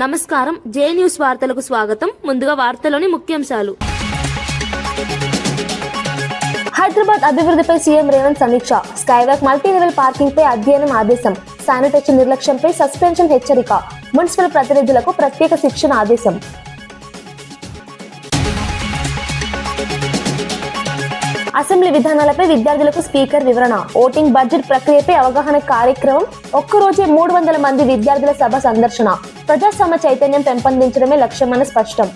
నమస్కారం, జే న్యూస్ వార్తలకు స్వాగతం. ముందుగా వార్తలోని ముఖ్యాంశాలు. హైదరాబాద్ అభివృద్ధిపై సీఎం రేవంత్ సమీక్ష. స్కైవాక్ మల్టీ లెవెల్ పార్కింగ్ పై అధ్యయనం ఆదేశం. శానిటేషన్ నిర్లక్ష్యంపై సస్పెన్షన్ హెచ్చరిక. మున్సిపల్ ప్రతినిధులకు ప్రత్యేక శిక్షణ ఆదేశం. అసెంబ్లీ విధానాలపై విద్యార్థులకు స్పీకర్ వివరణ. ఓటింగ్ బడ్జెట్ ప్రక్రియపై అవగాహన కార్యక్రమం. ఒక్కరోజే 300 మంది విద్యార్థుల సభ సందర్శన. ప్రజాస్వామ్య చైతన్యం పెంపొందించడమే లక్ష్యమని స్పష్టం.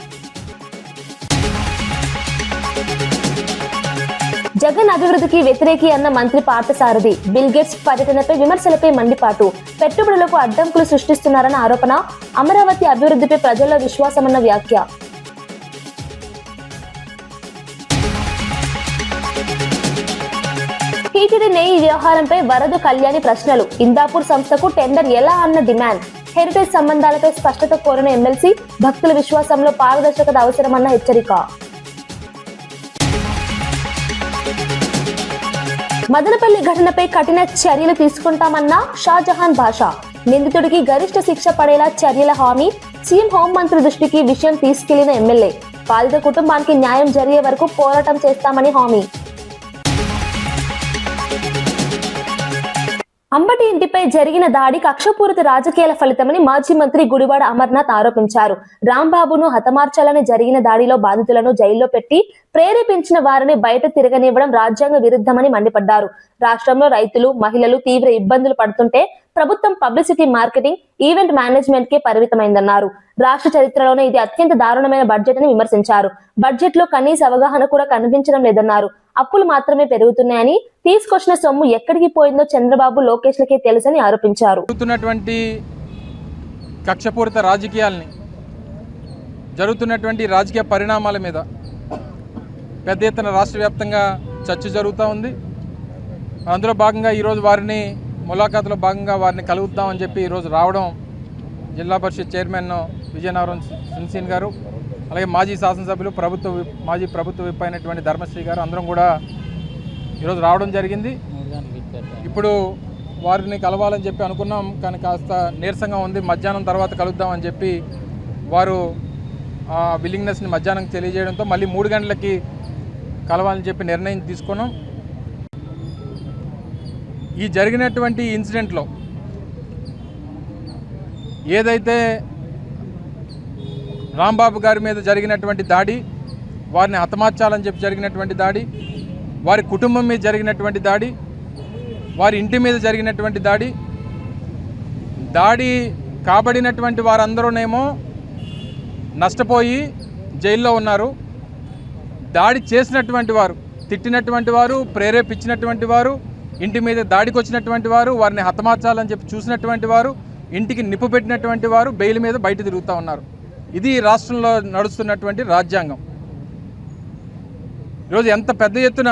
జగన్ అభివృద్ధికి వ్యతిరేకి అన్న మంత్రి పార్థసారథి. బిల్ గేట్స్ పర్యటనపై విమర్శలపై మండిపాటు. పెట్టుబడులకు అడ్డంకులు సృష్టిస్తున్నారన్న ఆరోపణ. అమరావతి అభివృద్ధిపై ప్రజల్లో విశ్వాసమన్న వ్యాఖ్య. టీటీడీ నెయ్యి వ్యవహారంపై వరదు కళ్యాణి ప్రశ్నలు. ఇందాపూర్ సంస్థకు టెండర్ ఎలా అన్న డిమాండ్. హెరిటేజ్ సంబంధాలపై స్పష్టత కోరిన ఎమ్మెల్సీ. భక్తుల విశ్వాసంలో పారదర్శకత అవసరమన్న హెచ్చరిక. మదనపల్లి ఘటనపై కఠిన చర్యలు తీసుకుంటామన్న షాజహాన్ భాషా. నిందితుడికి గరిష్ట శిక్ష పడేలా చర్యల హామీ. సీఎం హోంమంత్రి దృష్టికి విషయం తీసుకెళ్లిన ఎమ్మెల్యే. బాధిత కుటుంబానికి న్యాయం జరిగే వరకు పోరాటం చేస్తామని హామీ. అంబటి ఇంటిపై జరిగిన దాడి కక్షపూరిత రాజకీయాల ఫలితమని మాజీ మంత్రి గుడివాడ అమర్నాథ్ ఆరోపించారు. రాంబాబును హతమార్చాలని జరిగిన దాడిలో బాధితులను జైల్లో పెట్టి ప్రేరేపించిన వారిని బయట తిరగనివ్వడం రాజ్యాంగ విరుద్ధమని మండిపడ్డారు. రాష్ట్రంలో రైతులు, మహిళలు తీవ్ర ఇబ్బందులు పడుతుంటే ప్రభుత్వం పబ్లిసిటీ, మార్కెటింగ్, ఈవెంట్ మేనేజ్మెంట్ కే పరిమితమైందన్నారు. రాష్ట్ర చరిత్రలోనే ఇది అత్యంత దారుణమైన బడ్జెట్ అని విమర్శించారు. బడ్జెట్ లో కనీస అవగాహన కూడా కనిపించడం లేదన్నారు. అప్పులు మాత్రమే పెరుగుతున్నాయని, తీసుకొచ్చిన సొమ్ము ఎక్కడికి పోయిందో చంద్రబాబు, లోకేష్లకే తెలుసని ఆరోపించారు. కక్షపూరిత రాజకీయాల్ని, జరుగుతున్నటువంటి రాజకీయ పరిణామాల మీద పెద్ద ఎత్తున రాష్ట్ర వ్యాప్తంగా చర్చ జరుగుతూ ఉంది. అందులో భాగంగా ఈరోజు వారిని ములాఖాతులో భాగంగా వారిని కలుగుతామని చెప్పి ఈరోజు రావడం జిల్లా పరిషత్ చైర్మన్ విజయనగరం సిన్సీన్ గారు, అలాగే మాజీ శాసనసభ్యులు, మాజీ ప్రభుత్వ విప్ అయినటువంటి ధర్మశ్రీ గారు అందరం కూడా ఈరోజు రావడం జరిగింది. ఇప్పుడు వారిని కలవాలని చెప్పి అనుకున్నాం, కానీ కాస్త నీరసంగా ఉంది. మధ్యాహ్నం తర్వాత కలుద్దామని చెప్పి వారు విల్లింగ్నెస్ని మధ్యాహ్నం తెలియజేయడంతో మళ్ళీ 3 గంటలకి కలవాలని చెప్పి నిర్ణయం తీసుకున్నాం. ఈ జరిగినటువంటి ఇన్సిడెంట్లో ఏదైతే రాంబాబు గారి మీద జరిగినటువంటి దాడి, వారిని హతమార్చాలని చెప్పి జరిగినటువంటి దాడి, వారి కుటుంబం మీద జరిగినటువంటి దాడి, వారి ఇంటి మీద జరిగినటువంటి దాడి కాబడినటువంటి వారందరూనేమో నష్టపోయి జైల్లో ఉన్నారు. దాడి చేసినటువంటి వారు, తిట్టినటువంటి వారు, ప్రేరేపించినటువంటి వారు, ఇంటి మీద దాడికి వచ్చినటువంటి వారు, వారిని హతమార్చాలని చెప్పి చూసినటువంటి వారు, ఇంటికి నిప్పు పెట్టినటువంటి వారు బెయిల్ మీద బయట తిరుగుతూ ఉన్నారు. ఇది రాష్ట్రంలో నడుస్తున్నటువంటి రాజ్యాంగం. ఈరోజు ఎంత పెద్ద ఎత్తున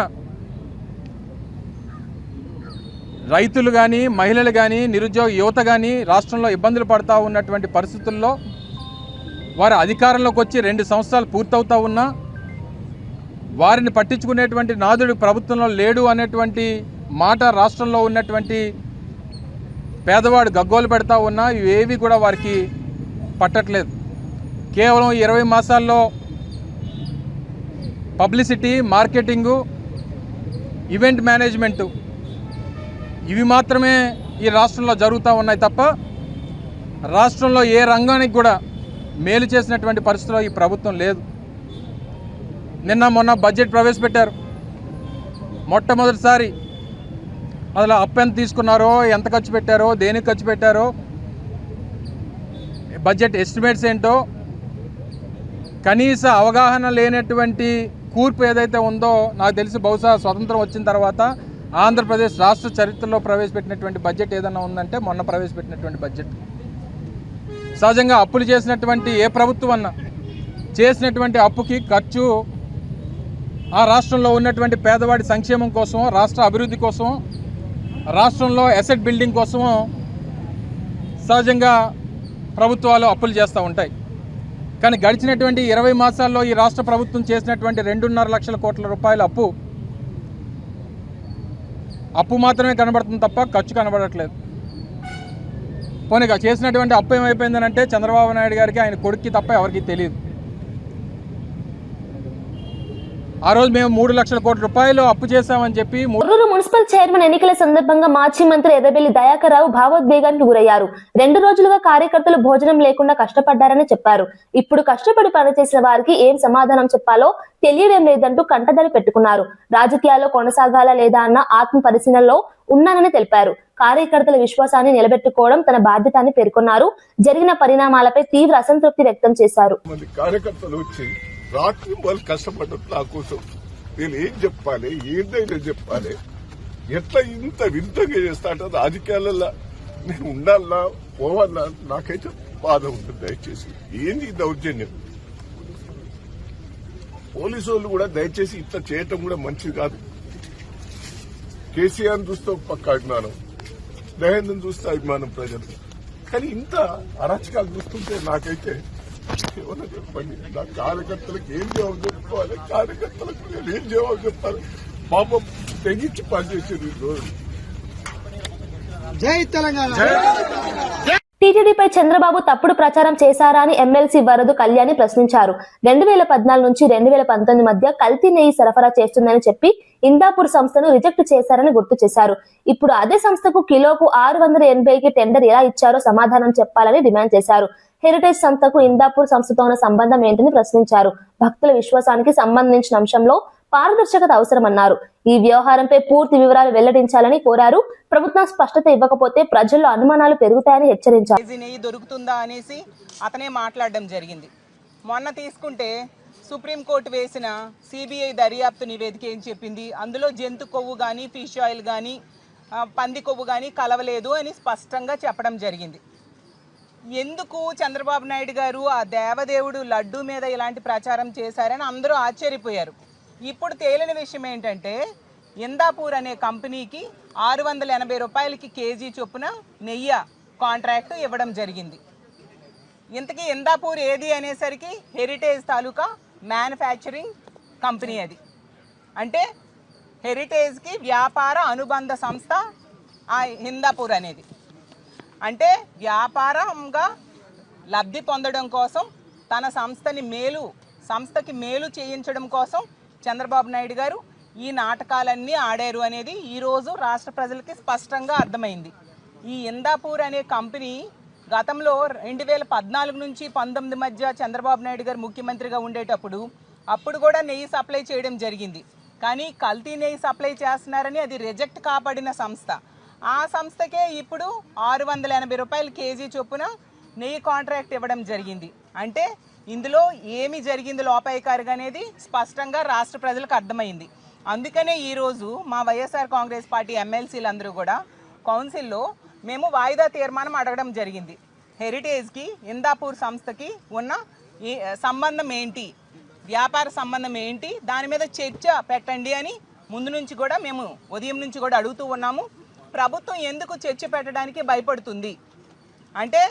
రైతులు కానీ, మహిళలు కానీ, నిరుద్యోగ యువత కానీ రాష్ట్రంలో ఇబ్బందులు పడుతూ ఉన్నటువంటి పరిస్థితుల్లో వారు అధికారంలోకి వచ్చి 2 సంవత్సరాలు పూర్తవుతూ ఉన్నా వారిని పట్టించుకునేటువంటి నాదుడు ప్రభుత్వంలో లేడు అనేటువంటి మాట రాష్ట్రంలో ఉన్నటువంటి పేదవాడు గగ్గోలు పెడతా ఉన్నా ఇవేవి కూడా వారికి పట్టట్లేదు. కేవలం 20 మాసాల్లో పబ్లిసిటీ, మార్కెటింగు, ఈవెంట్ మేనేజ్మెంటు ఇవి మాత్రమే ఈ రాష్ట్రంలో జరుగుతూ ఉన్నాయి తప్ప రాష్ట్రంలో ఏ రంగానికి కూడా మేలు చేసినటువంటి పరిస్థితిలో ఈ ప్రభుత్వం లేదు. నిన్న మొన్న బడ్జెట్ ప్రవేశపెట్టారు. మొట్టమొదటిసారి అసలు అప్పు ఎంత తీసుకున్నారో, ఎంత ఖర్చు పెట్టారో, దేనికి ఖర్చు పెట్టారో, బడ్జెట్ ఎస్టిమేట్స్ ఏంటో కనీస అవగాహన లేనటువంటి కూర్పు ఏదైతే ఉందో నాకు తెలిసి బహుశా స్వతంత్రం వచ్చిన తర్వాత ఆంధ్రప్రదేశ్ రాష్ట్ర చరిత్రలో ప్రవేశపెట్టినటువంటి బడ్జెట్ ఏదన్నా ఉందంటే మొన్న ప్రవేశపెట్టినటువంటి బడ్జెట్. సహజంగా అప్పులు చేసినటువంటి ఏ ప్రభుత్వం అన్నా చేసినటువంటి అప్పుకి ఖర్చు ఆ రాష్ట్రంలో ఉన్నటువంటి పేదవాడి సంక్షేమం కోసం, రాష్ట్ర అభివృద్ధి కోసం, రాష్ట్రంలో అసెట్ బిల్డింగ్ కోసము సహజంగా ప్రభుత్వాలు అప్పులు చేస్తూ ఉంటాయి. కానీ గడిచినటువంటి 20 మాసాల్లో ఈ రాష్ట్ర ప్రభుత్వం చేసినటువంటి 2.5 లక్షల కోట్ల రూపాయల అప్పు మాత్రమే కనబడుతుంది తప్ప ఖర్చు కనబడట్లేదు. పోనీ చేసినటువంటి అప్పు ఏమైపోయిందని అంటే చంద్రబాబు నాయుడు గారికి ఆయన కొడుక్కి తప్ప ఎవరికి తెలియదు. ఆ రోజు మేము 3 లక్షల కోట్ల రూపాయలు అప్పు చేశామని చెప్పి ముర్రూరు మున్సిపల్ చైర్మన్ ఎన్నికల సందర్భంగా మాజీ మంత్రి ఎర్రబెల్లి దయాకర్ రావు భావోద్వేగానికి గురయ్యారు. 2 రోజులుగా కార్యకర్తలు భోజనం లేకుండా కష్టపడ్డారని చెప్పారు. ఇప్పుడు కష్టపడి పనిచేసిన వారికి ఏం సమాధానం చెప్పాలో తెలియడం లేదంటూ కంటదడి పెట్టుకున్నారు. రాజకీయాల్లో కొనసాగాలా లేదా అన్న ఆత్మ పరిశీలనలో ఉన్నానని తెలిపారు. కార్యకర్తల విశ్వాసాన్ని నిలబెట్టుకోవడం తన బాధ్యత అని పేర్కొన్నారు. జరిగిన పరిణామాలపై తీవ్ర అసంతృప్తి వ్యక్తం చేశారు. రాత్రి వాళ్ళు కష్టపడ్డారు నా కోసం. నేను ఏం చెప్పాలి, ఏంటైనా చెప్పాలి, ఎట్లా ఇంత వింతగా చేస్తా అంటే రాజకీయాలలో నేను ఉండాలా పోవాలా నాకైతే బాధ ఉంటుంది. దయచేసి ఏంది దౌర్జన్యం? పోలీసు వాళ్ళు కూడా దయచేసి ఇట్లా చేయటం కూడా మంచిది కాదు. కేసీఆర్ చూస్తే పక్క అభిమానం, దయానంద్ చూస్తే అభిమానం ప్రజలు, కానీ ఇంత అరాచకాలు చూస్తుంటే నాకైతే ఏమన్నా చెప్పండి. నా కార్యకర్తలకు ఏం జవాబు చెప్పుకోవాలి, కార్యకర్తలకు నేను ఏం జవాబు చెప్పాలి? పాపం తెగించి పనిచేసేది ఈ రోజు. జై తెలంగాణ. టీటీడీపై చంద్రబాబు తప్పుడు ప్రచారం చేశారా అని ఎమ్మెల్సీ వరదు కళ్యాణి ప్రశ్నించారు. 2014 నుంచి 2019 మధ్య కల్తీ నెయ్యి సరఫరా చేస్తుందని చెప్పి ఇందాపూర్ సంస్థను రిజెక్ట్ చేశారని గుర్తు చేశారు. ఇప్పుడు అదే సంస్థకు కిలోకు 680కి టెండర్ ఎలా ఇచ్చారో సమాధానం చెప్పాలని డిమాండ్ చేశారు. హెరిటేజ్ సంస్థకు ఇందాపూర్ సంస్థతో ఉన్న సంబంధం ఏంటని ప్రశ్నించారు. భక్తుల విశ్వాసానికి సంబంధించిన అంశంలో పారదర్శకత అవసరమన్నారు. ఈ వ్యవహారంపై పూర్తి వివరాలు వెల్లడించాలని కోరారు. ప్రభుత్వం స్పష్టత ఇవ్వకపోతే ప్రజల్లో అనుమానాలు పెరుగుతాయని హెచ్చరించారు. నెయ్యి దొరుకుతుందా అనేసి అతనే మాట్లాడడం జరిగింది. మొన్న తీసుకుంటే సుప్రీంకోర్టు వేసిన సిబిఐ దర్యాప్తు నివేదిక ఏం చెప్పింది? అందులో జంతు కొవ్వు కానీ, ఫిష్ ఆయిల్ కానీ, పంది కొవ్వు కానీ కలవలేదు అని స్పష్టంగా చెప్పడం జరిగింది. ఎందుకు చంద్రబాబు నాయుడు గారు ఆ దేవదేవుడు లడ్డు మీద ఇలాంటి ప్రచారం చేశారని అందరూ ఆశ్చర్యపోయారు. ఇప్పుడు తేలిన విషయం ఏంటంటే ఇందాపూర్ అనే కంపెనీకి 680 రూపాయలకి కేజీ చొప్పున నెయ్యి కాంట్రాక్ట్ ఇవ్వడం జరిగింది. ఇంతకీ ఇందాపూర్ ఏది అనేసరికి హెరిటేజ్ తాలూకా మ్యానుఫ్యాక్చరింగ్ కంపెనీ అది. అంటే హెరిటేజ్కి వ్యాపార అనుబంధ సంస్థ ఆ ఇందాపూర్ అనేది. అంటే వ్యాపారంగా లబ్ధి పొందడం కోసం తన సంస్థకి మేలు చేయించడం కోసం చంద్రబాబు నాయుడు గారు ఈ నాటకాలన్నీ ఆడారు అనేది ఈరోజు రాష్ట్ర ప్రజలకి స్పష్టంగా అర్థమైంది. ఈ ఇందాపూర్ అనే కంపెనీ గతంలో 2014 నుంచి 19 మధ్య చంద్రబాబు నాయుడు గారు ముఖ్యమంత్రిగా ఉండేటప్పుడు అప్పుడు కూడా నెయ్యి సప్లై చేయడం జరిగింది. కానీ కల్తీ నెయ్యి సప్లై చేస్తున్నారని అది రిజెక్ట్ కాపాడిన సంస్థ. ఆ సంస్థకే ఇప్పుడు 680 రూపాయలు కేజీ చొప్పున నెయ్యి కాంట్రాక్ట్ ఇవ్వడం జరిగింది. అంటే ఇందులో ఏమి జరిగింది లోపాయికారిగా అనేది స్పష్టంగా రాష్ట్ర ప్రజలకు అర్థమైంది. అందుకనే ఈరోజు మా వైఎస్ఆర్ కాంగ్రెస్ పార్టీ ఎమ్మెల్సీలందరూ కూడా కౌన్సిల్లో మేము వాయిదా తీర్మానం అడగడం జరిగింది. హెరిటేజ్కి ఇందాపూర్ సంస్థకి ఉన్న సంబంధం ఏంటి, వ్యాపార సంబంధం ఏంటి, దాని మీద చర్చ పెట్టండి అని ముందు నుంచి కూడా మేము ఉదయం నుంచి కూడా అడుగుతూ ఉన్నాము. ప్రభుత్వం ఎందుకు చర్చ పెట్టడానికి భయపడుతుంది అంటే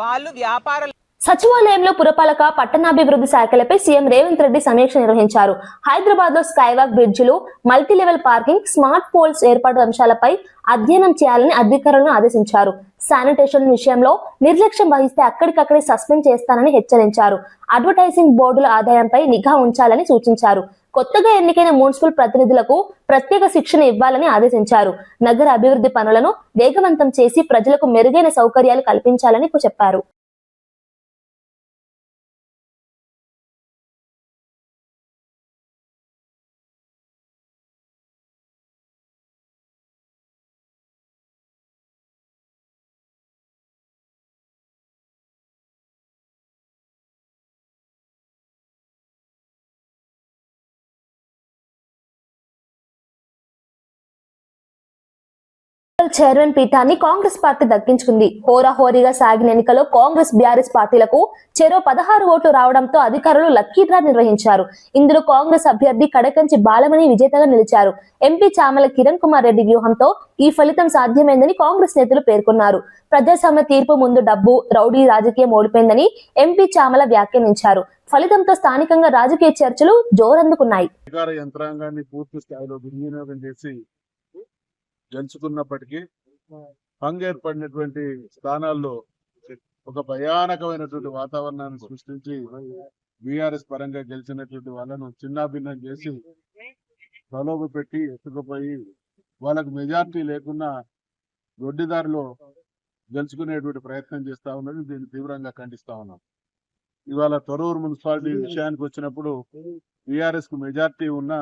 వాళ్ళు వ్యాపార సచివాలయంలో పురపాలక పట్టణాభివృద్ధి శాఖలపై సీఎం రేవంత్ రెడ్డి సమీక్ష నిర్వహించారు. హైదరాబాద్ లో స్కైవాక్ బ్రిడ్జిలు, మల్టీలెవెల్ పార్కింగ్, స్మార్ట్ పోల్స్ ఏర్పాటు అంశాలపై అధ్యయనం చేయాలని అధికారులను ఆదేశించారు. శానిటేషన్ విషయంలో నిర్లక్ష్యం వహిస్తే అక్కడికక్కడే సస్పెండ్ చేస్తానని హెచ్చరించారు. అడ్వర్టైజింగ్ బోర్డుల ఆదాయంపై నిఘా ఉంచాలని సూచించారు. కొత్తగా ఎన్నికైన మున్సిపల్ ప్రతినిధులకు ప్రత్యేక శిక్షణ ఇవ్వాలని ఆదేశించారు. నగర అభివృద్ధి పనులను వేగవంతం చేసి ప్రజలకు మెరుగైన సౌకర్యాలు కల్పించాలని చెప్పారు. చైర్మన్ పీఠాన్ని కాంగ్రెస్ పార్టీ దక్కించుకుంది. హోరాహోరీగా సాగిన ఎన్నికలో కాంగ్రెస్ బీఆర్ఎస్ పార్టీలకు చెరో 16 ఓట్లు రావడంతో అధికారులు లక్కీ డ్రా నిర్వహించారు. ఇందులో కాంగ్రెస్ అభ్యర్థి కడకంచి బాలమణి విజేతగా నిలిచారు. ఎంపీ చామల కిరణ్ కుమార్ రెడ్డి వ్యూహంతో ఈ ఫలితం సాధ్యమైందని కాంగ్రెస్ నేతలు పేర్కొన్నారు. ప్రజాస్వామ్య తీర్పు ముందు డబ్బు, రౌడీ రాజకీయం ఓడిపోయిందని ఎంపీ చామల వ్యాఖ్యానించారు. ఫలితంతో స్థానికంగా రాజకీయ చర్చలు జోరందుకున్నాయి. అధికార యంత్రాంగాన్ని పూర్తి స్థాయిలో వినియోగం చేసి గెలుచుకున్నప్పటికీ హంగ్ ఏర్పడినటువంటి స్థానాల్లో ఒక భయానకమైనటువంటి వాతావరణాన్ని సృష్టించి బీఆర్ఎస్ పరంగా గెలిచినటువంటి వాళ్ళను చిన్నాభిన్నం చేసి ప్రలోభ పెట్టి ఎత్తుకుపోయి వాళ్ళకు మెజార్టీ లేకుండా దొడ్డిదారిలో గెలుచుకునేటువంటి ప్రయత్నం చేస్తా ఉన్నది. దీన్ని తీవ్రంగా ఖండిస్తా ఉన్నాం. ఇవాళ తొర్రూరు మున్సిపాలిటీ విషయానికి వచ్చినప్పుడు టీఆర్ఎస్ కు మెజార్టీ ఉన్న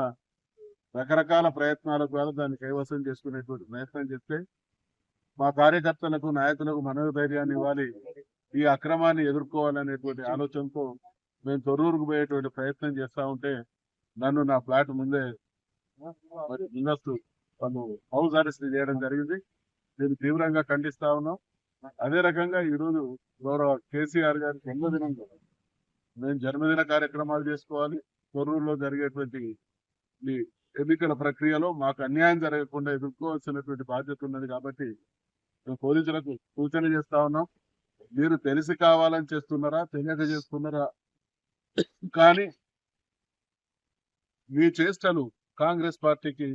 రకరకాల ప్రయత్నాల ద్వారా దాన్ని కైవసం చేసుకునేటువంటి ప్రయత్నం చేస్తే మా కార్యకర్తలకు నాయకులకు మనోధైర్యాన్ని ఇవ్వాలి, ఈ అక్రమాన్ని ఎదుర్కోవాలనేటువంటి ఆలోచనతో మేము తొర్రూరుకు పోయేటువంటి ప్రయత్నం చేస్తా ఉంటే నన్ను నా ఫ్లాట్ ముందే ముందస్తు వాళ్ళు హౌస్ అరెస్ట్ చేయడం జరిగింది. దీన్ని తీవ్రంగా ఖండిస్తా ఉన్నాం. అదే రకంగా ఈరోజు గౌరవ కేసీఆర్ గారి జన్మదినం మేము జన్మదిన కార్యక్రమాలు చేసుకోవాలి. తొర్రూరులో జరిగేటువంటి ఈ ఎన్నికల ప్రక్రియలో మాకు అన్యాయం జరగకుండా ఎదుర్కోవాల్సినటువంటి బాధ్యత ఉన్నది. కాబట్టి మేము పోలీసులకు సూచన చేస్తా ఉన్నాం, మీరు తెలిసి కావాలని చేస్తున్నారా తెలియక చేస్తున్నారా కానీ మీ చేష్టలు కాంగ్రెస్ పార్టీకి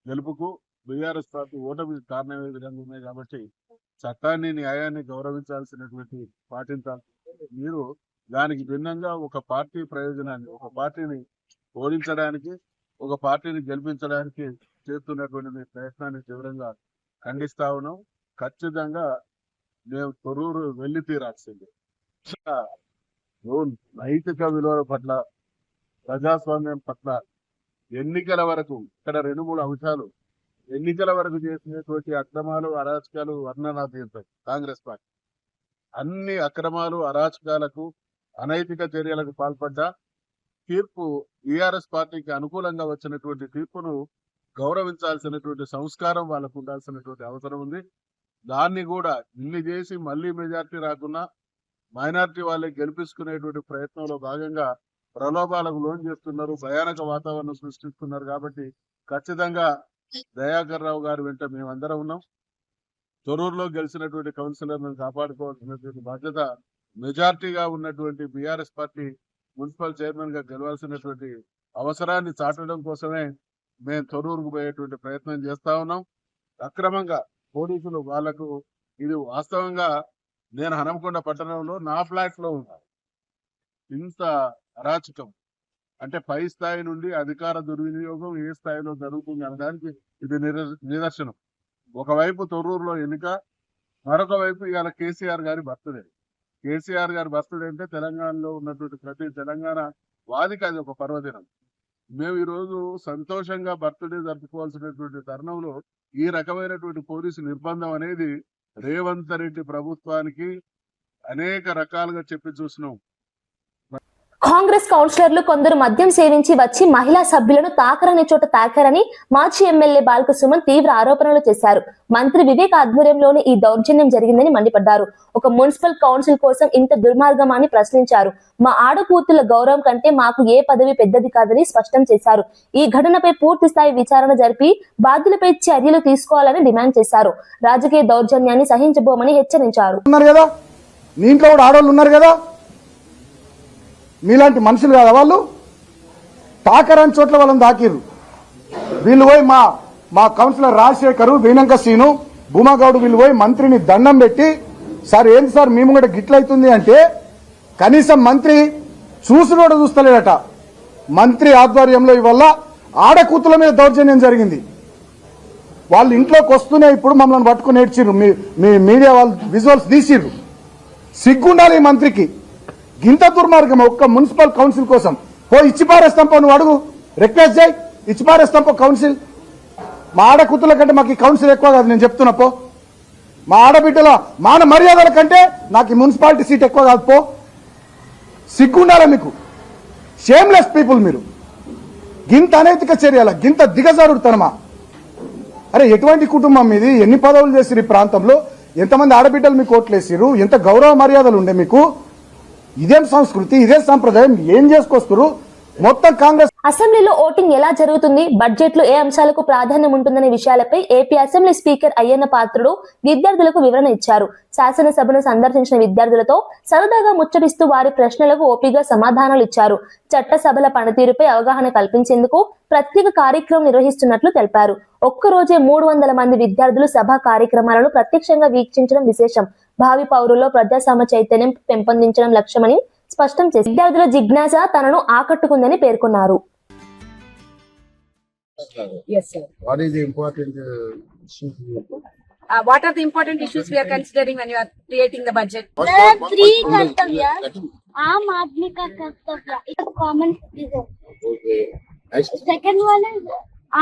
గెలుపుకు బీఆర్ఎస్ పార్టీ ఓటమికి కారణమయ్యే విధంగా ఉన్నాయి. కాబట్టి చట్టాన్ని న్యాయాన్ని గౌరవించాల్సినటువంటి పాటించాలి. మీరు దానికి భిన్నంగా ఒక పార్టీ ప్రయోజనాన్ని, ఒక పార్టీని ఓడించడానికి, ఒక పార్టీని గెలిపించడానికి చేస్తున్నటువంటి మీ ప్రయత్నాన్ని తీవ్రంగా ఖండిస్తా ఉన్నాం. ఖచ్చితంగా మేము తొర్రూరు వెళ్లి తీరాల్సింది. నైతిక విలువల పట్ల, ప్రజాస్వామ్యం పట్ల, ఎన్నికల వరకు ఇక్కడ 2-3 అంశాలు ఎన్నికల వరకు చేసినటువంటి అక్రమాలు అరాచకాలు వర్ణనాతీతం. కాంగ్రెస్ పార్టీ అన్ని అక్రమాలు అరాచకాలకు అనైతిక చర్యలకు పాల్పడ్డ తీర్పు బీఆర్ఎస్ పార్టీకి అనుకూలంగా వచ్చినటువంటి తీర్పును గౌరవించాల్సినటువంటి సంస్కారం వాళ్ళకు ఉండాల్సినటువంటి అవసరం ఉంది. దాన్ని కూడా ఇన్ని చేసి మళ్లీ మెజార్టీ రాకుండా మైనార్టీ వాళ్ళే గెలిపించుకునేటువంటి ప్రయత్నంలో భాగంగా ప్రలోభాలకు లోన్ చేస్తున్నారు, భయానక వాతావరణం సృష్టిస్తున్నారు. కాబట్టి ఖచ్చితంగా దయాకర్ రావు గారి వెంట మేమందరం ఉన్నాం. తొర్రూరులో గెలిచినటువంటి కౌన్సిలర్లను కాపాడుకోవాల్సినటువంటి బాధ్యత మెజార్టీగా ఉన్నటువంటి బీఆర్ఎస్ పార్టీ మున్సిపల్ చైర్మన్ గా గెలవాల్సినటువంటి అవసరాన్ని చాటడం కోసమే మేము తొర్రూరుకు పోయేటువంటి ప్రయత్నం చేస్తా ఉన్నాం. అక్రమంగా పోలీసులు వాళ్లకు ఇది వాస్తవంగా నేను హనంకొండ పట్టణంలో నా ఫ్లాట్ లో ఉన్నా. ఇంత అరాచకం అంటే పై స్థాయి నుండి అధికార దుర్వినియోగం ఏ స్థాయిలో జరుగుతుంది అనడానికి ఇది నిదర్శనం. ఒకవైపు తొర్రూరులో ఎన్నిక, మరొక వైపు ఇవాళ కేసీఆర్ గారి బర్త్డే. కేసీఆర్ గారి బర్త్డే అంటే తెలంగాణలో ఉన్నటువంటి ప్రతి తెలంగాణ వాదికి అది ఒక పర్వదినం. మేము ఈరోజు సంతోషంగా బర్త్డే జరుపుకోవాల్సినటువంటి తరుణంలో ఈ రకమైనటువంటి పోలీసు నిర్బంధం అనేది రేవంత్ రెడ్డి ప్రభుత్వానికి అనేక రకాలుగా చెప్పి చూసినాం. కాంగ్రెస్ కౌన్సిలర్లు కొందరు మద్యం సేవించి వచ్చి మహిళా సభ్యులను తాకరని చోట తాకారని మాజీ ఎమ్మెల్యే బాల్క సుమన్ తీవ్ర ఆరోపణలు చేశారు. మంత్రి వివేక్ ఆధ్వర్యంలోనే ఈ దౌర్జన్యం జరిగిందని మండిపడ్డారు. ఒక మున్సిపల్ కౌన్సిల్ కోసం ఇంత దుర్మార్గమా అని ప్రశ్నించారు. మా ఆడకూతుల గౌరవం కంటే మాకు ఏ పదవి పెద్దది కాదని స్పష్టం చేశారు. ఈ ఘటనపై పూర్తి స్థాయి విచారణ జరిపి బాధ్యులపై చర్యలు తీసుకోవాలని డిమాండ్ చేశారు. రాజకీయ దౌర్జన్యాన్ని సహించబోమని హెచ్చరించారు. మీలాంటి మనుషులు కాదా వాళ్ళు? తాకరాని చోట్ల వాళ్ళని తాకిర్రు. వీళ్ళు పోయి మా కౌన్సిలర్ రాజశేఖరు, వీణంక శ్రీను, భూమాగౌడు వీళ్ళు పోయి మంత్రిని దండం పెట్టి, సార్ ఏంటి సార్ మేము కూడా గిట్లయితుంది అంటే కనీసం మంత్రి చూసి కూడా చూస్తలేడట. మంత్రి ఆధ్వర్యంలో ఇవల్ల ఆడకూతుల మీద దౌర్జన్యం జరిగింది. వాళ్ళు ఇంట్లోకి వస్తూనే ఇప్పుడు మమ్మల్ని పట్టుకుని ఏడ్చిర్రు. మీ మీడియా వాళ్ళు విజువల్స్ తీసిర్రు. సిగ్గుండాలి మంత్రికి. గింత దుర్మార్గం ఒక్క మున్సిపల్ కౌన్సిల్ కోసం. ఇచ్చిపారేస్తాంపో, నువ్వు అడుగు, రిక్వెస్ట్ చేయి, ఇచ్చిపారేస్తాంపో కౌన్సిల్. మా ఆడకూతుల కంటే మాకు ఈ కౌన్సిల్ ఎక్కువ కాదు, నేను చెప్తున్నా పో. మా ఆడబిడ్డల మాన మర్యాదల కంటే నాకు ఈ మున్సిపాలిటీ సీట్ ఎక్కువ కాదు పో. సిగ్గుండాలా మీకు? షేమ్లెస్ పీపుల్ మీరు. గింత అనైతిక చర్యల, గింత దిగజారుడుతనమా? అరే ఎటువంటి కుటుంబం ఇది? ఎన్ని పదవులు చేసిరు ఈ ప్రాంతంలో? ఎంతమంది ఆడబిడ్డలు మీకు ఓట్లేసిరు? ఎంత గౌరవ మర్యాదలు ఉండే మీకు? ఇదేం సంస్కృతి, ఇదే సంప్రదాయం? ఏం చేసుకొస్తారు మొత్తం కాంగ్రెస్. అసెంబ్లీలో ఓటింగ్ ఎలా జరుగుతుంది, బడ్జెట్ లో ఏ అంశాలకు ప్రాధాన్యం ఉంటుందనే విషయాలపై AP assembly speaker Ayyanna Patrudu విద్యార్థులకు వివరణ ఇచ్చారు. శాసనసభను సందర్శించిన విద్యార్థులతో సరదాగా ముచ్చటిస్తూ వారి ప్రశ్నలకు ఓపిగా సమాధానాలు ఇచ్చారు. చట్టసభల పనితీరుపై అవగాహన కల్పించేందుకు ప్రత్యేక కార్యక్రమం నిర్వహిస్తున్నట్లు తెలిపారు. ఒక్కరోజే 300 మంది విద్యార్థులు సభా కార్యక్రమాలను ప్రత్యక్షంగా వీక్షించడం విశేషం. భావి పౌరుల్లో ప్రజాస్వామ్య చైతన్యం పెంపొందించడం లక్ష్యమని స్పష్టం చేసి విద్యార్థుల జిజ్ఞాస తనను ఆకట్టుకుందని పేర్కొన్నారు. Yes, sir. What is the important issue? What are the important issues we are considering when you are creating the budget? Three kartavya. Aam aadmi ka kartavya. It's a common citizen. Okay. Next. Second one is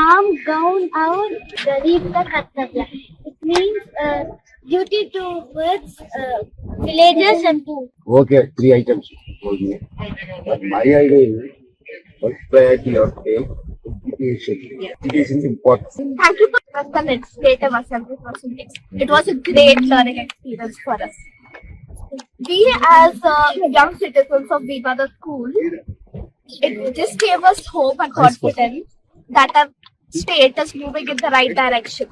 aam gaun aur garib ka kartavya. It means duty towards villagers and poor. Okay, 3 items. Okay. But my idea is first priority of education. Education is important. Thank you for the legislative assembly proceedings. It was a great learning experience for us. We as young citizens of Vivada School, it just gave us hope and confidence that our state is moving in the right direction.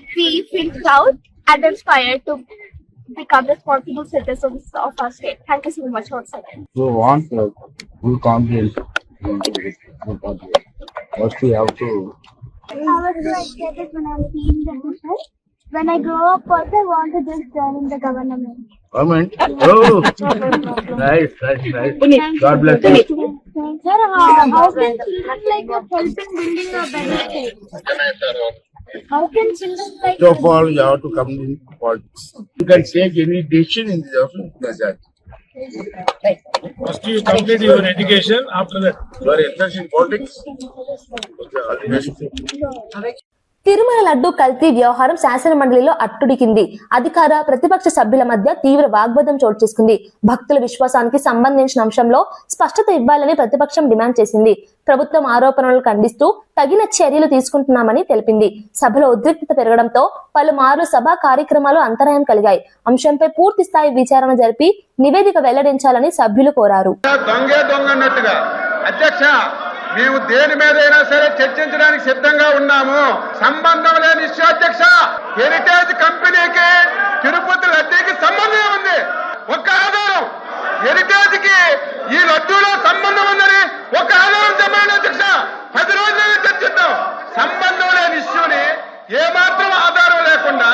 We feel proud and inspired to become responsible citizens of our state. Thank you so much once again. So want full confidence. First we have to. I was so excited when I was seeing the business. When I grow up, also I want to just join in the government. Government. Oh, nice. God bless you. Sir, how can children like a helping building a better state? How can children like First of all, you have to come in politics. You can take any decision in the office. First you complete your education, after that You are interested in politics? Okay, all the best. Tirumala laddu కల్తీ వ్యవహారం శాసన మండలిలో అట్టుడికింది. అధికార ప్రతిపక్ష సభ్యుల మధ్య తీవ్ర వాగ్వాదం చోటు చేసుకుంది. భక్తుల విశ్వాసానికి సంబంధించిన అంశంలో స్పష్టత ఇవ్వాలని ప్రతిపక్షం డిమాండ్ చేసింది. ప్రభుత్వం ఆరోపణలు ఖండిస్తూ తగిన చర్యలు తీసుకుంటున్నామని తెలిపింది. సభలో ఉద్రిక్తత పెరగడంతో పలుమార్లు సభా కార్యక్రమాలు అంతరాయం కలిగాయి. అంశంపై పూర్తి స్థాయి విచారణ జరిపి నివేదిక వెల్లడించాలని సభ్యులు కోరారు. దొంగన్నట్టుగా అధ్యక్ష, మేము దేని మీదైనా సరే చర్చించడానికి సిద్ధంగా ఉన్నాము. సంబంధం లేని ఇష్యూ అధ్యక్ష. హెరిటేజ్ కంపెనీకి తిరుపతి లడ్డూకి సంబంధం ఉంది. ఒక ఆధారం హెరిటేజ్ కి ఈ లడ్డూలో సంబంధం ఉందని ఒక ఆధారం చెప్పండి అధ్యక్ష. 10 రోజులైనా చర్చిద్దాం. సంబంధం లేని ఇష్యూని ఏమాత్రం ఆధారం లేకుండా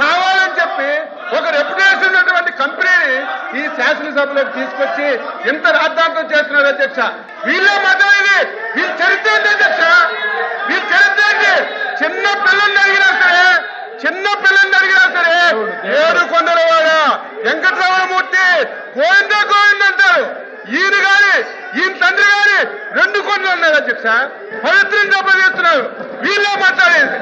కావాలని చెప్పి ఒక రెప్యుటేషన్ ఉన్నటువంటి కంపెనీని ఈ శాసనసభలోకి తీసుకొచ్చి ఎంత రాద్ధాంతం చేస్తున్నారు అధ్యక్ష. వీళ్ళే మతం ఇది. వీళ్ళు చరిత్ర ఏంటి అధ్యక్ష? వీళ్ళు చరిత్ర ఏంటి? చిన్న పిల్లల్ని అడిగినా సరే ఏడు కొండలవాడ వెంకటరమణమూర్తి గోవింద అంటారు. ఈయన గాని ఈయన తండ్రి గాని 2 కొండలు ఉన్నారు అధ్యక్ష. పవిత్రం చేస్తున్నారు. వీళ్ళే మాట్లాడేది.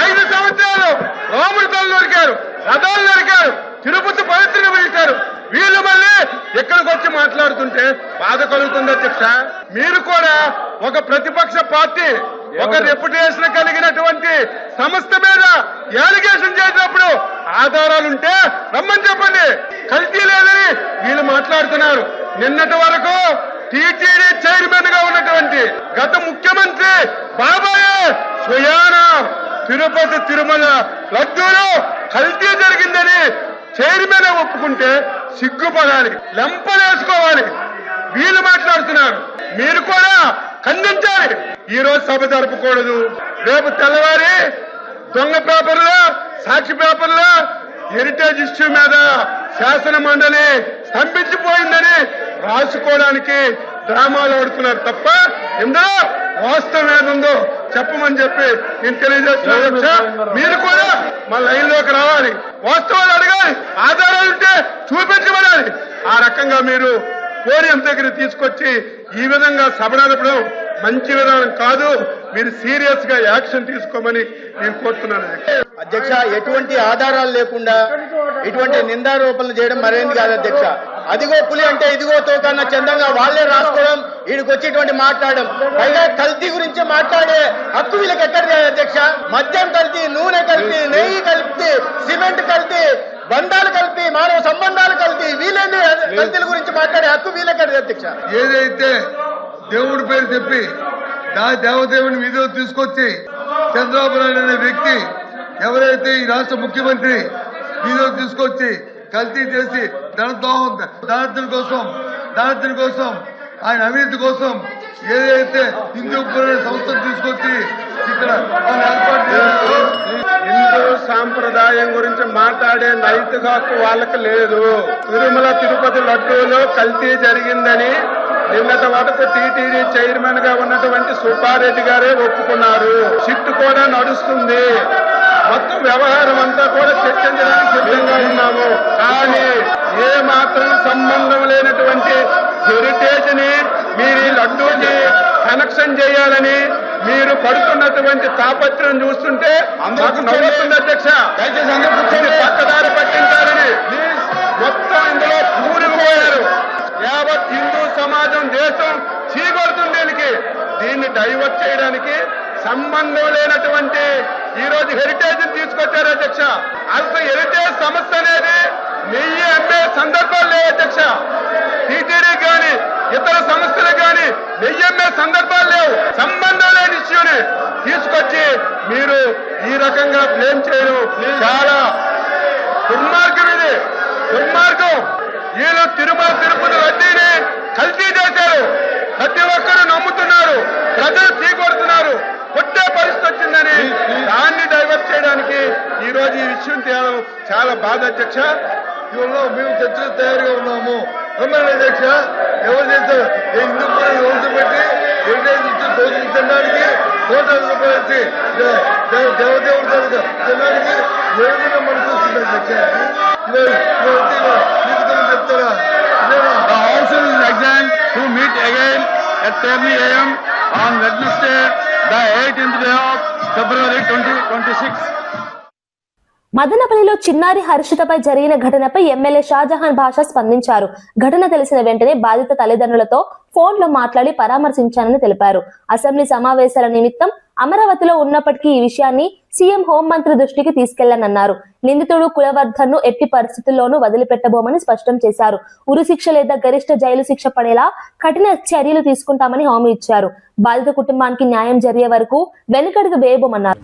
5 సంవత్సరాలు రాముడి తల్లి నరికారు, రథాలు నరికారు, తిరుపతి పవిత్రంగా పిలిచారు. వీళ్ళు మళ్ళీ ఇక్కడికి వచ్చి మాట్లాడుతుంటే బాధ కలుగుతుంది అధ్యక్ష. మీరు కూడా ఒక ప్రతిపక్ష పార్టీ, ఒక రెప్యుటేషన్ కలిగినటువంటి సంస్థ మీద యాలిగేషన్ చేసినప్పుడు ఆధారాలుంటే రమ్మని చెప్పండి. కల్తీ లేదని వీళ్ళు మాట్లాడుతున్నారు. నిన్నటి వరకు టీటీడీ చైర్మన్ గా ఉన్నటువంటి గత ముఖ్యమంత్రి బాబాయ్ స్వయానా తిరుపతి తిరుమల లడ్డూలో కల్తీ జరిగిందని చైర్మన్ ఒప్పుకుంటే సిగ్గుపడాలి, లెంపలేసుకోవాలి. వీళ్ళు మాట్లాడుతున్నారు. మీరు కూడా ఖండించాలి. ఈ రోజు సభ జరపకూడదు. రేపు తెల్లవారి దొంగ పేపర్లో, సాక్షి పేపర్లో హెరిటేజ్ ఇష్యూ మీద శాసన మండలి స్తంభించిపోయిందని రాసుకోవడానికి డ్రామాలు ఆడుతున్నారు తప్ప ఇందులో వాస్తవం ఏముందో చెప్పమని చెప్పి నేను తెలియజేస్తున్నాను. మీరు కూడా మా లైన్ లోకి రావాలి, వాస్తవాలు అడగాలి, ఆధారాలు ఉంటే చూపించబడాలి. ఆ రకంగా మీరు పోడియం దగ్గర తీసుకొచ్చి ఈ విధంగా సభ నడపడం మంచి విధానం కాదు. మీరు సీరియస్ గా యాక్షన్ తీసుకోమని నేను కోరుతున్నాను అధ్యక్ష. ఎటువంటి ఆధారాలు లేకుండా ఇటువంటి నిందారోపణలు చేయడం మరేంది కాదు అధ్యక్ష. అదిగో పులి అంటే ఇదిగో తోకన్న చందంగా వాళ్లే రాసుకోవడం, వీడికి వచ్చేటువంటి మాట్లాడడం, పైగా కల్తీ గురించి మాట్లాడే హక్కు వీళ్ళకి ఎక్కడిది అధ్యక్ష? మద్యం కల్తీ, నూనె కల్తీ, నెయ్యి కల్తీ, సిమెంట్ కల్తీ, బంధాలు కలిపి, మానవ సంబంధాలు కలిపి వీళ్ళని కల్తీల గురించి మాట్లాడే హక్కు వీళ్ళకి అధ్యక్ష. ఏదైతే దేవుడి పేరు చెప్పి దేవదేవుని వీధిలో తీసుకొచ్చి చంద్రబాబు నాయుడు అనే వ్యక్తి ఎవరైతే ఈ రాష్ట్ర ముఖ్యమంత్రి వీధిలో తీసుకొచ్చి కల్తీ చేసి దారిద్ర్యం కోసం ఆయన అవినీతి కోసం ఏదైతే హిందూపుర సంస్థను తీసుకొచ్చి ఇక్కడ ఏర్పాటు చేశారో హిందూ సాంప్రదాయం గురించి మాట్లాడే నైతిక హక్కు వాళ్ళకి లేదు. తిరుమల తిరుపతి లడ్డూలో కల్తీ జరిగిందని నిన్నటి వరకు టీటీడీ చైర్మన్ గా ఉన్నటువంటి సుబ్బారెడ్డి గారే ఒప్పుకున్నారు. సిట్టు కూడా నడుస్తుంది. మొత్తం వ్యవహారం అంతా కూడా చర్చించడానికి సిద్ధంగా ఉన్నాము. కానీ ఏ మాత్రం సంబంధం లేనటువంటి హెరిటేజ్ ని మీరు ఈ లడ్డూని కనెక్షన్ చేయాలని మీరు పడుతున్నటువంటి తాపత్రం చూస్తుంటే మాకు నవ్వుతుంది అధ్యక్ష. దయచేసి పక్కదారి పట్టించాలని మొత్తం ఇందులో కూలిపోయారు. యావత్ హిందూ సమాజం దేశం చీకొడుతుంది. దీన్ని డైవర్ట్ చేయడానికి సంబంధం లేనటువంటి ఈ రోజు హెరిటేజ్ తీసుకొచ్చారు అధ్యక్ష. అసలు హెరిటేజ్ సంస్థ అనేది 1000 అమ్మే సందర్భాలు లేవు అధ్యక్ష. టీటీడీ కానీ ఇతర సంస్థలకు కానీ 1000 అమ్మే సందర్భాలు లేవు. సంబంధం లేని ఇష్యూని తీసుకొచ్చి మీరు ఈ రకంగా బ్లేమ్ చేయడం చాలా దుర్మార్గం. ఇది దుర్మార్గం. వీళ్ళు తిరుమల తిరుపతి రద్దీని కల్తీ చేశారు. ప్రతి ఒక్కరు నమ్ముతున్నారు. ప్రజలు తీకొడుతున్నారు. కొట్టే పరిస్థితి వచ్చిందని దాన్ని డైవర్ట్ చేయడానికి ఈ రోజు ఈ విషయం తేవడం చాలా బాధ అధ్యక్ష. ఇవాళ మేము చర్చలు తయారుగా ఉన్నాము. రమ్మని అధ్యక్ష ఎవరు చేస్తారు? హిందూ రోజు పెట్టి రోజులు తినడానికి 100 రూపాయలు ఇచ్చి దేవదేవుడు తినడానికి ఏదైనా మనసు వస్తుంది అధ్యక్ష. చెప్తారా? Also is examined to meet again at 10 AM on Wednesday, the 18th day of February 2026. మదనపల్లిలో చిన్నారి హర్షితపై జరిగిన ఘటనపై ఎమ్మెల్యే షాజహాన్ బాషా స్పందించారు. ఘటన తెలిసిన వెంటనే బాధిత తల్లిదండ్రులతో ఫోన్లో మాట్లాడి పరామర్శించానని తెలిపారు. అసెంబ్లీ సమావేశాల నిమిత్తం అమరావతిలో ఉన్నప్పటికీ ఈ విషయాన్ని సీఎం హోంమంత్రి దృష్టికి తీసుకెళ్లానన్నారు. నిందితుడు కులవర్ధన్ ను ఎట్టి పరిస్థితుల్లోనూ వదిలిపెట్టబోమని స్పష్టం చేశారు. ఉరిశిక్ష లేదా గరిష్ట జైలు శిక్ష పడేలా కఠిన చర్యలు తీసుకుంటామని హామీ ఇచ్చారు. బాధిత కుటుంబానికి న్యాయం జరిగే వరకు వెనుకడుగు వేయబోమన్నారు.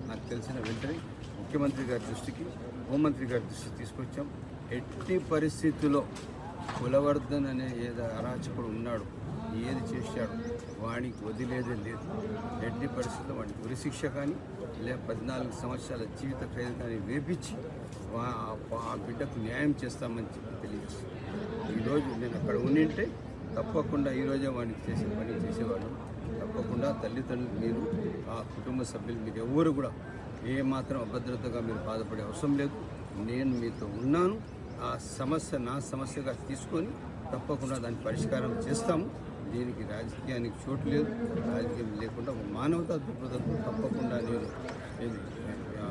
నాకు తెలిసిన వెంటనే ముఖ్యమంత్రి గారి దృష్టికి హోంమంత్రి గారి దృష్టికి తీసుకొచ్చాం. ఎట్టి పరిస్థితుల్లో కులవర్ధన్ అనే ఏదో అరాచకుడు ఉన్నాడు, ఏది చేశాడు వాడికి వదిలేదే లేదు. ఎట్టి పరిస్థితుల్లో వాడికి ఉరిశిక్ష కానీ లేదా 14 సంవత్సరాల జీవిత ఖైదు కానీ వేపించి ఆ బిడ్డకు న్యాయం చేస్తామని చెప్పి తెలియజేస్తాం. ఈరోజు నేను అక్కడ ఉండింటే తప్పకుండా ఈరోజే వాడికి చేసే పని చేసేవాళ్ళు. తప్పకుండా తల్లిదండ్రులు మీరు ఆ కుటుంబ సభ్యులు మీరు ఎవరు కూడా ఏమాత్రం అభద్రతగా మీరు బాధపడే అవసరం లేదు. నేను మీతో ఉన్నాను. ఆ సమస్య నా సమస్యగా తీసుకొని తప్పకుండా దాని పరిష్కారం చేస్తాము. దీనికి రాజకీయానికి చోటు లేదు. రాజకీయం లేకుండా ఒక మానవతా దృక్పథంతో తప్పకుండా నేను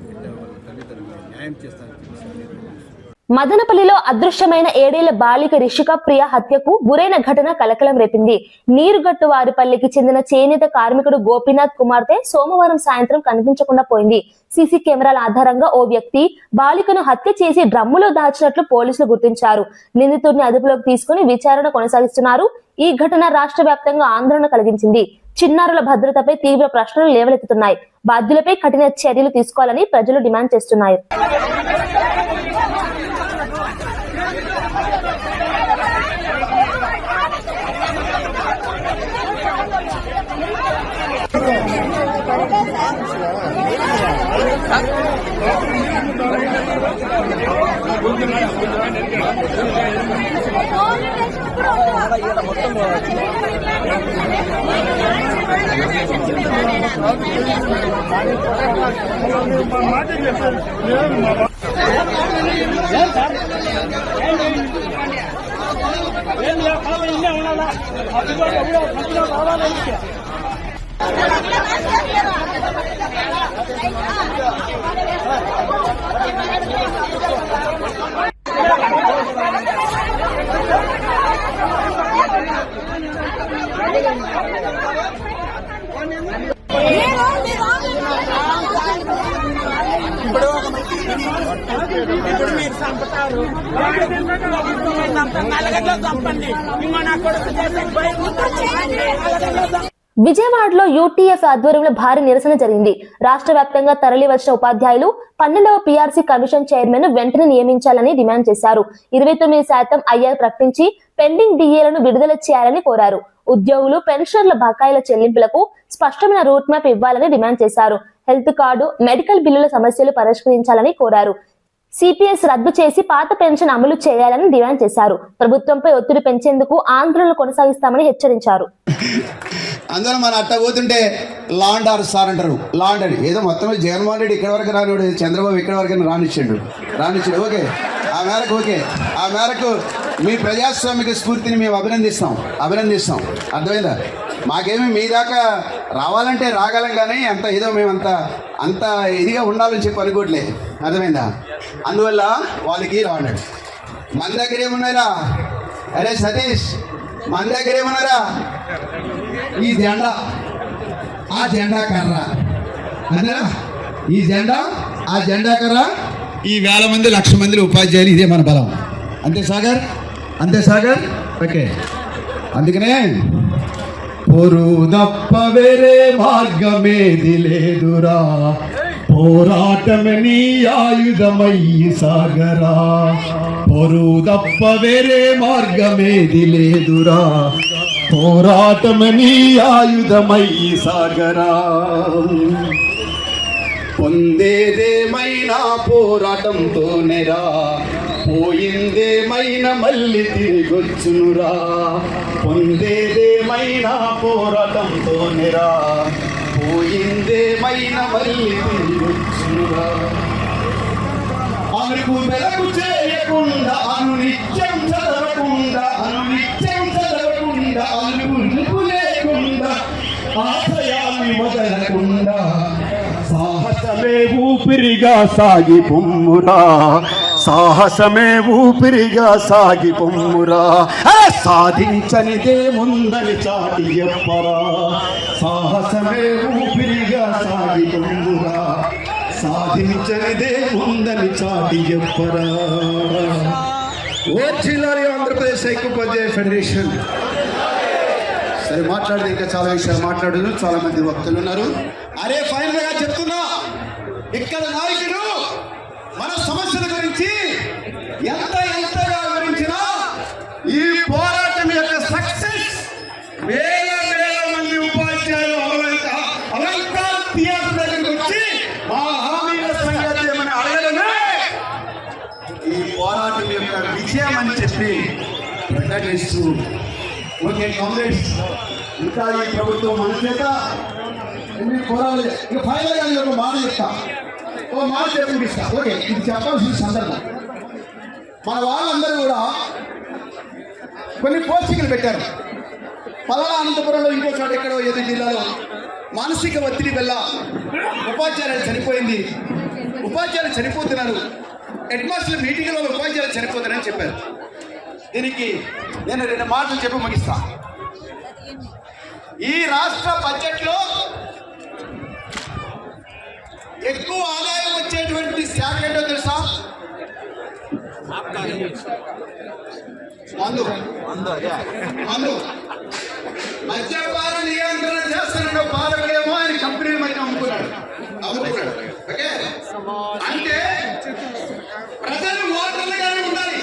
బిడ్డ వాళ్ళ తల్లిదండ్రులకు న్యాయం చేస్తానని చెప్పి మదనపల్లిలో అదృశ్యమైన 7 ఏళ్ల బాలిక రిషిక ప్రియ హత్యకు గురైన ఘటన కలకలం రేపింది. నీరుగట్టు వారిపల్లికి చెందిన చేనేత కార్మికుడు గోపీనాథ్ కుమార్తె సోమవారం సాయంత్రం కనిపించకుండా పోయింది. సీసీ కెమెరాల ఆధారంగా ఓ వ్యక్తి బాలికను హత్య చేసి డ్రమ్ములో దాచినట్లు పోలీసులు గుర్తించారు. నిందితుడిని అదుపులోకి తీసుకుని విచారణ కొనసాగిస్తున్నారు. ఈ ఘటన రాష్ట్ర వ్యాప్తంగా ఆందోళన కలిగించింది. చిన్నారుల భద్రతపై తీవ్ర ప్రశ్నలు లేవలెత్తుతున్నాయి. బాధ్యులపై కఠిన చర్యలు తీసుకోవాలని ప్రజలు డిమాండ్ చేస్తున్నారు. ఇప్పుడు ఇప్పుడు మీరు చంపుతారు, నల్లగడ్డలో చంపండి, ఇంకో నా కొడుకు చేసే విజయవాడలో యూటీఎఫ్ ఆధ్వర్యంలో భారీ నిరసన జరిగింది. రాష్ట్ర వ్యాప్తంగా తరలి వచ్చిన ఉపాధ్యాయులు 12వ పీఆర్సీ కమిషన్ చైర్మన్ వెంటనే నియమించాలని డిమాండ్ చేశారు. 29% ఐఆర్ ప్రకటించి పెండింగ్ డిఏలను విడుదల చేయాలని కోరారు. ఉద్యోగులు, పెన్షనర్ల బకాయిల చెల్లింపులకు స్పష్టమైన రూట్ మ్యాప్ ఇవ్వాలని డిమాండ్ చేశారు. హెల్త్ కార్డు, మెడికల్ బిల్లుల సమస్యలు పరిష్కరించాలని కోరారు. సిపిఎస్ రద్దు చేసి పాత పెన్షన్ అమలు చేయాలని డిమాండ్ చేశారు. ప్రభుత్వంపై ఒత్తిడి పెంచేందుకు ఆందోళనలు కొనసాగిస్తామని హెచ్చరించారు. అందరూ మన అట్ట పోతుంటే లాండ్ ఆర్ సార్ అంటారు. లాండ్ అని ఏదో మొత్తం జగన్మోహన్ రెడ్డి ఇక్కడ వరకు రానివాడు, చంద్రబాబు ఇక్కడ వరకు రానిచ్చాడు. ఓకే, ఆ మేరకు మీ ప్రజాస్వామిక స్ఫూర్తిని మేము అభినందిస్తాం. అర్థమైందా? మాకేమి మీ దాకా రావాలంటే రాగలం, కానీ అంత ఏదో మేము అంత ఇదిగా ఉండాలని చెప్పి అనుకోవట్లే. అర్థమైందా? అందువల్ల వాళ్ళకి రావడం. మన దగ్గర ఏమున్నారా? అరే సతీష్, మన దగ్గర ఏమన్నారా? ఈ జెండా, ఆ జెండా కర్ర, అదేనా? ఈ జెండా, ఆ జెండా కర్ర, ఈ 1000 మంది 1,00,000 మంది ఉపాధ్యాయులు, ఇదే మన బలం. అంతే సాగర్. ఓకే, అందుకనే పొరుదప్ప వేరే మార్గమేది లేదురా, పోరాటమే నీ ఆయుధమయ్యి సాగరా. పొరుదప్ప వేరే మార్గమేది లేదురా, పోరాటమే నీ ఆయుధమయ్యి సాగరా. పొందేదేమైనా పోరాటంతోనేరా, పోయిందేమైనా మళ్ళీ తిరిగొచ్చునురా. పొందేదేమైనా పోరాటంతోనేరా, పోయిందేమైనా మళ్ళీ తిరిగొచ్చునురా. అరుకు వెలకు చేయకుండా, అనునిత్యం చదవకుండా, అలుగు లేకుండా, ఆశయాన్ని వదలకుండా, సాహసమే ఊపిరిగా సాగి పొమ్మురా, సాధించనిదే ముందని చాటి చెప్పరా. సాహసమే ఊపిరిగా సాగి పొమ్మురా, సాధించనిదే ముందని చాటి చెప్పరా. ఓచిలారి ఆంధ్రప్రదేశ్ ఐక్యోపాధ్యాయ ఫెడరేషన్. సరే, మాట్లాడితే ఇంకా చాలా విషయాలు మాట్లాడారు, చాలా మంది వక్తలు ఉన్నారు. అరే ఫైనల్ గా చెప్తున్నా, ఇక్కడ నాయకుడు మన సమస్యల గురించి ఎంతగా వివరించినా ఈ పోరాటం యొక్క సక్సెస్ వేల మంది ఉపాధ్యాయులు అలంకార థియేటర్ దగ్గరికి వచ్చి మా హామీల సంగతి ఏమని అడగడమే ఈ పోరాటం యొక్క విజయం అని చెప్పి ప్రకటిస్తూ, ఓకే కాంగ్రెస్, ఇంకా ఈ ప్రభుత్వం మన చేత పోరాలి. ఇక ఫైనల్ గా ఒక మాట చెప్తా, చెప్పిస్తా. ఓకే, ఇది చెప్పాల్సిన సందర్భం. మన వాళ్ళందరూ కూడా కొన్ని పోస్టింగ్లు పెట్టారు. పలానా అనంతపురంలో, ఇంకో చోట ఎక్కడో ఏదో జిల్లాలో మానసిక ఒత్తిడి వల్ల ఉపాధ్యాయులు చనిపోయింది, ఉపాధ్యాయులు చనిపోతున్నారు, హెడ్ మాస్టర్ మీటింగ్లో ఉపాధ్యాయులు చనిపోతున్నారని చెప్పారు. దీనికి నేను 2 మాటలు చెప్పి ముగిస్తా. ఈ రాష్ట్ర బడ్జెట్లో ఎక్కువ ఆదాయం వచ్చేటువంటి శాఖ ఏంటో తెలుసా? మందు. మద్యపాన నియంత్రణ చేస్తున్నాడు పాలకుడేమో ఆయన కంపెనీలు మధ్య అమ్ముకున్నాడు. ఓకే, అంటే ప్రజలు ఓటర్లుగానే ఉండాలి,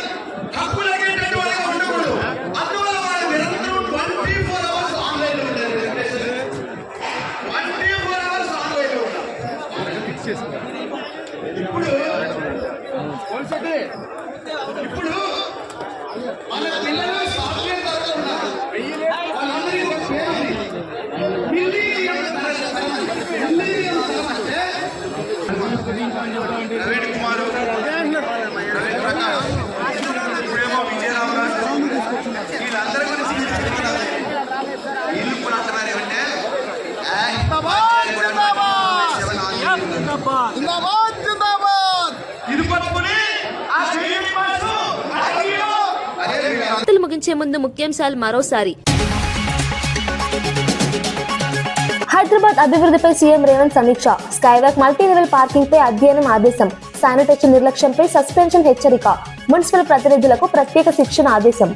హక్కు లగేటట్టుగా ఉండకూడదు. అందువల్ల వాళ్ళు నిరంతరం 24 hours ఆన్లైన్లో ఉండాలి. 24 hours ఆన్లైన్లో ఉండాలి. ఇప్పుడు మన పిల్లలు సాఫ్ట్వేర్ చదువుతున్నారు. వాళ్ళందరికీ ఒక పేరు ఉంది, మిలీనియం తరం అంటే ప్రవీణ్ కుమార్, ప్రవీణ్ ప్రకాష్, ఇప్పుడేమో విజయరామరాజు, వీళ్ళందరి గురించి చెప్తున్నారు. వీళ్ళు కూడా అంటున్నారు ఏమంటే ఇది పట్టుకుని ముగించే ముందు ముఖ్యాంశాలు మరోసారి. హైదరాబాద్ అభివృద్ధిపై సీఎం రేవంత్ సమీక్ష. స్కైవాక్ మల్టీ లెవెల్ పార్కింగ్ పై అధ్యయనం ఆదేశం. శానిటేషన్ నిర్లక్ష్యంపై సస్పెన్షన్ హెచ్చరిక, మున్సిపల్ ప్రతినిధులకు ప్రత్యేక శిక్షణ ఆదేశం.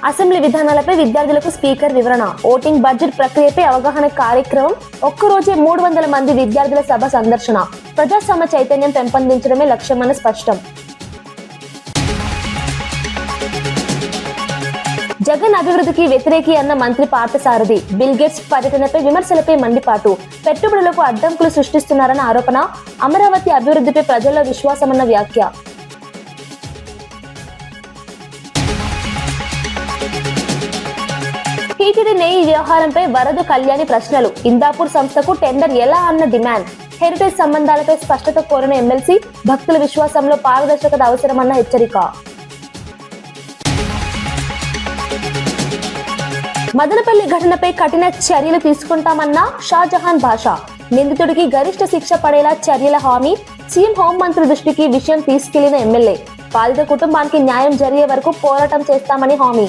అసెంబ్లీ విధానాలపై విద్యార్థులకు స్పీకర్ వివరణ, ఓటింగ్, బడ్జెట్ ప్రక్రియపై అవగాహన కార్యక్రమం. ఒక్కరోజే 300 మంది విద్యార్థుల సభ సందర్శన. ప్రజాస్వామ్య చైతన్యం పెంపొందించడమే లక్ష్యమని స్పష్టం. జగన్ అభివృద్ధికి వ్యతిరేకి అన్న మంత్రి పార్థసారథి. బిల్ గేట్స్ పర్యటనపై విమర్శలపై మండిపాటు. పెట్టుబడులకు అడ్డంకులు సృష్టిస్తున్నారన్న ఆరోపణ. అమరావతి అభివృద్ధిపై ప్రజల్లో విశ్వాసమన్న వ్యాఖ్య. టీటీడీ నెయ్యి వ్యవహారంపై వరద కళ్యాణి ప్రశ్నలు. ఇందాపూర్ సంస్థకు టెండర్ ఎలా అన్న డిమాండ్. హెరిటేజ్ సంబంధాలపై స్పష్టత కోరిన ఎమ్మెల్సీ. భక్తుల విశ్వాసంలో పారదర్శకత అవసరమన్న హెచ్చరిక. మదనపల్లి ఘటనపై కఠిన చర్యలు తీసుకుంటామన్న షాజహాన్ భాషా. నిందితుడికి గరిష్ట శిక్ష పడేలా చర్యల హామీ. సీఎం హోంమంత్రి దృష్టికి విషయం తీసుకెళ్లిన ఎమ్మెల్యే. బాధిత కుటుంబానికి న్యాయం జరిగే వరకు పోరాటం చేస్తామని హామీ.